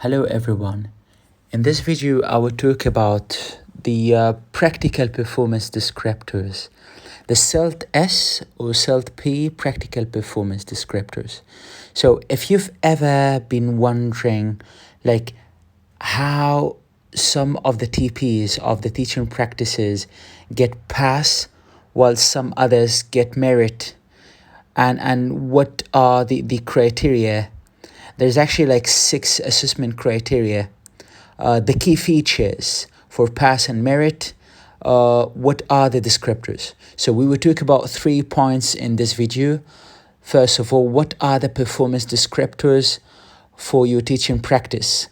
Hello everyone. In this video, I will talk about the practical performance descriptors, the CELT-S or CELT-P practical performance descriptors. So if you've ever been wondering like how some of the TPs of the teaching practices get pass while some others get merit, and what are the criteria. There's actually like 6 assessment criteria. The key features for pass and merit. What are the descriptors? So we will talk about 3 points in this video. First of all, what are the performance descriptors for your teaching practice?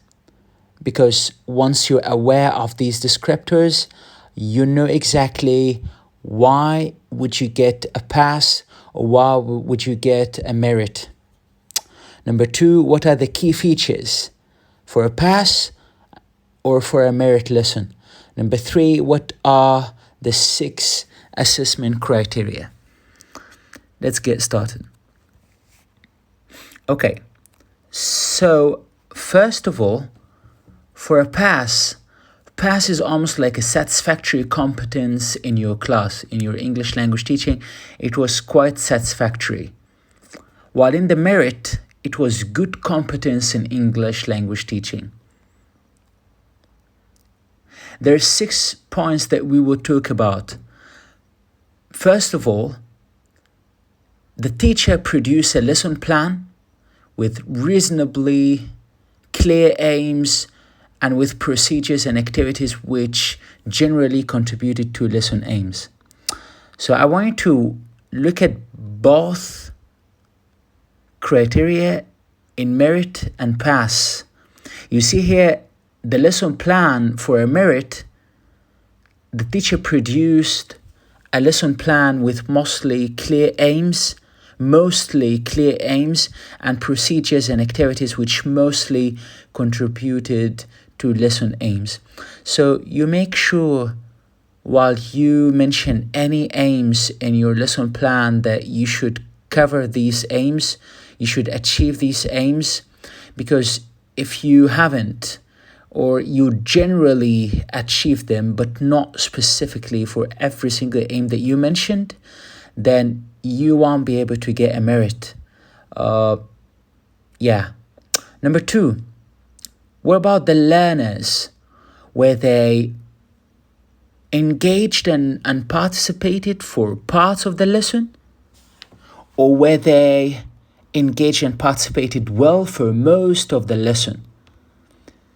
Because once you're aware of these descriptors, you know exactly why would you get a pass or why would you get a merit. Number 2, what are the key features for a pass or for a merit lesson? Number 3, what are the 6 assessment criteria? Let's get started. Okay, so first of all, for a pass is almost like a satisfactory competence in your class. In your English language teaching, it was quite satisfactory. While in the merit, it was good competence in English language teaching. There are 6 points that we will talk about. First of all, the teacher produced a lesson plan with reasonably clear aims and with procedures and activities which generally contributed to lesson aims. So I want you to look at both criteria in merit and pass. You see here the lesson plan for a merit. The teacher produced a lesson plan with mostly clear aims and procedures and activities which mostly contributed to lesson aims. So you make sure while you mention any aims in your lesson plan that you should cover these aims, you should achieve these aims, because if you haven't, or you generally achieve them but not specifically for every single aim that you mentioned, then you won't be able to get a merit. Number 2, what about the learners? Were they engaged and participated for parts of the lesson? Or were they engaged and participated well for most of the lesson?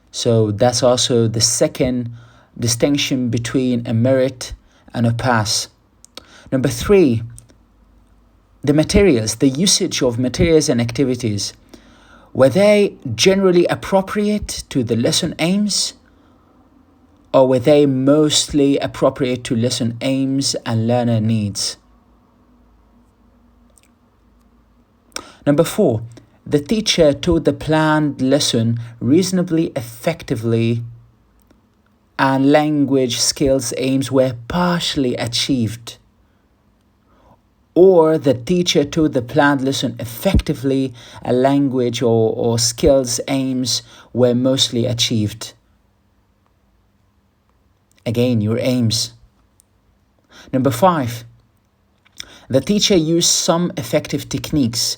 So that's also the second distinction between a merit and a pass. Number 3, the materials, the usage of materials and activities. Were they generally appropriate to the lesson aims? Or were they mostly appropriate to lesson aims and learner needs? Number 4, the teacher taught the planned lesson reasonably effectively and language skills aims were partially achieved. Or the teacher taught the planned lesson effectively and language or skills aims were mostly achieved. Again, your aims. Number 5, the teacher used some effective techniques.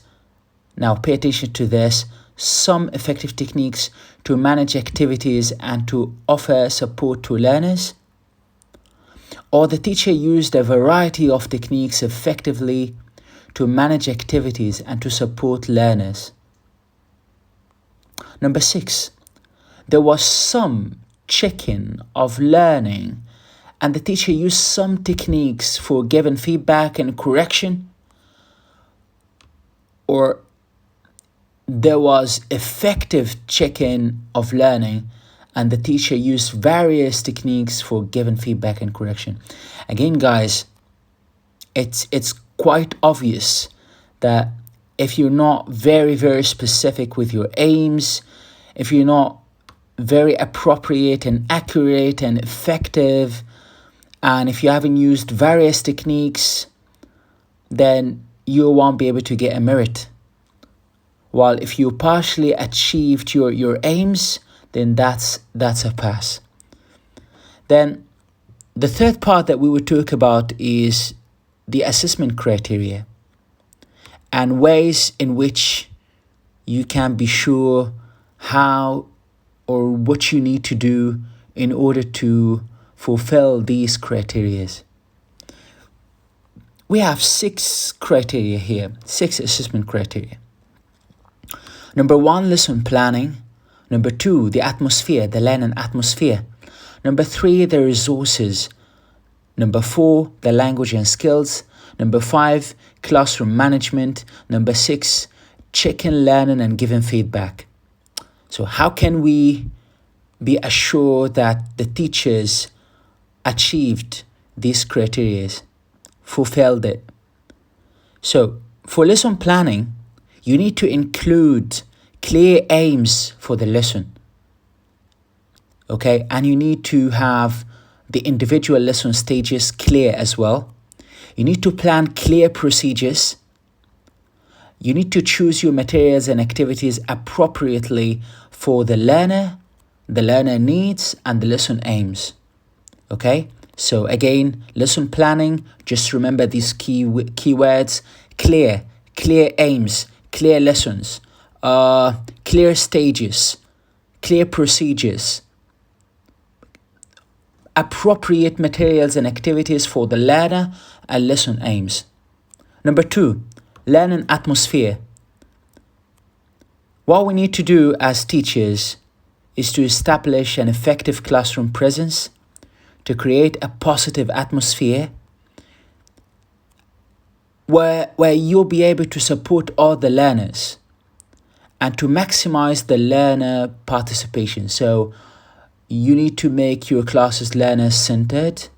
Now pay attention to this. Some effective techniques to manage activities and to offer support to learners. Or the teacher used a variety of techniques effectively to manage activities and to support learners. Number 6, there was some checking of learning and the teacher used some techniques for giving feedback and correction. Or there was effective checking of learning and the teacher used various techniques for giving feedback and correction. Again, guys, it's quite obvious that if you're not very, very specific with your aims, if you're not very appropriate and accurate and effective, and if you haven't used various techniques, then you won't be able to get a merit. While if you partially achieved your aims, then that's a pass. Then the third part that we will talk about is the assessment criteria and ways in which you can be sure how or what you need to do in order to fulfill these criteria. We have 6 criteria here, 6 assessment criteria. Number 1, lesson planning. Number 2, the atmosphere, the learning atmosphere. Number 3, the resources. Number 4, the language and skills. Number 5, classroom management. Number 6, checking learning and giving feedback. So how can we be assured that the teachers achieved these criteria, fulfilled it? So for lesson planning, you need to include clear aims for the lesson. Okay, and you need to have the individual lesson stages clear as well. You need to plan clear procedures. You need to choose your materials and activities appropriately for the learner needs, and the lesson aims. Okay, so again, lesson planning, just remember these keywords: clear aims, clear lessons, clear stages, clear procedures, appropriate materials and activities for the learner and lesson aims. Number 2, learning atmosphere. What we need to do as teachers is to establish an effective classroom presence, to create a positive atmosphere where you'll be able to support all the learners and to maximize the learner participation. So you need to make your classes learner-centered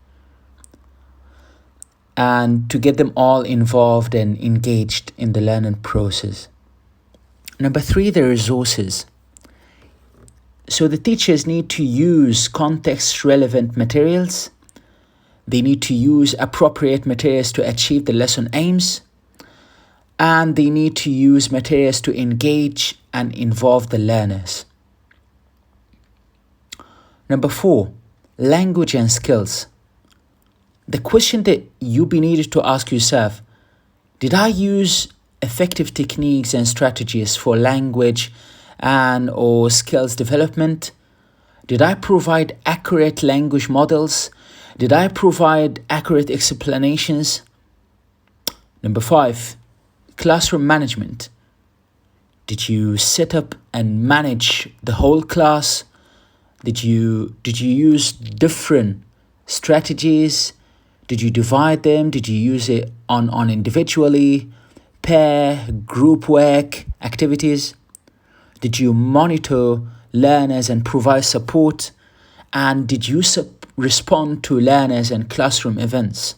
and to get them all involved and engaged in the learning process. Number 3, the resources. So the teachers need to use context-relevant materials. They need to use appropriate materials to achieve the lesson aims. And they need to use materials to engage and involve the learners. Number 4, language and skills. The question that you be needed to ask yourself: did I use effective techniques and strategies for language and or skills development? Did I provide accurate language models? Did I provide accurate explanations? Number 5, classroom management. Did you set up and manage the whole class? Did you use different strategies? Did you divide them? Did you use it on individually, pair, group work, activities? Did you monitor learners and provide support? And did you respond to learners and classroom events?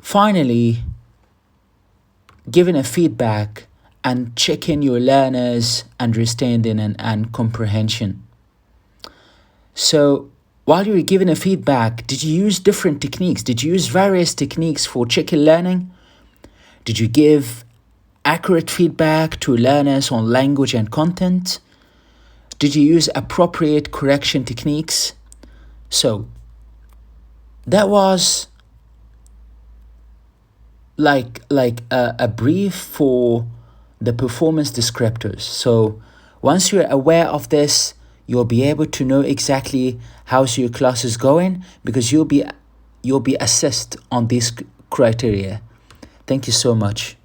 Finally, giving a feedback and checking your learners' understanding and comprehension. So while you were giving a feedback, did you use different techniques? Did you use various techniques for checking learning? Did you give accurate feedback to learners on language and content? Did you use appropriate correction techniques? So that was like a brief for the performance descriptors. So once you're aware of this, you'll be able to know exactly how's your class is going, because you'll be assessed on these criteria. Thank you so much.